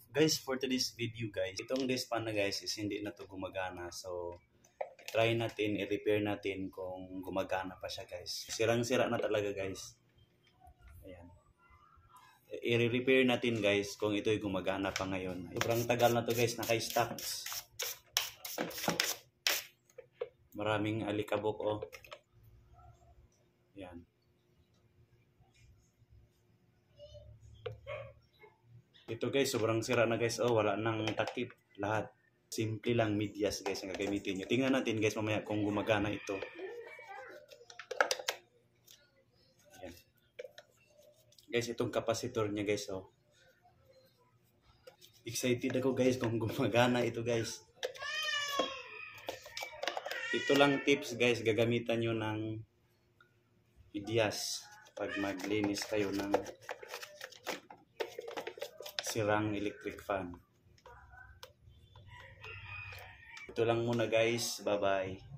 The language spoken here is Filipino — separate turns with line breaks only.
Guys, for today's video guys, itong dispan na guys is hindi na to gumagana. So, try natin, i-repair natin kung gumagana pa siya guys. Sirang-sira na talaga guys. Ayan. I-repair natin guys kung ito'y gumagana pa ngayon. Sobrang tagal na to guys, naka-stocks. Maraming alikabok oh. Ayan. Ito guys, sobrang sira na guys. Oh, wala nang takip. Lahat. Simple lang medyas guys ang gagamitin nyo. Tingnan natin guys mamaya kung gumagana ito. Ayan. Guys, itong kapasitor niya guys. Oh. Excited ako guys kung gumagana ito guys. Ito lang tips guys. Gagamitan nyo ng medyas pag maglinis kayo ng sirang electric fan. Ito lang muna guys. Bye bye.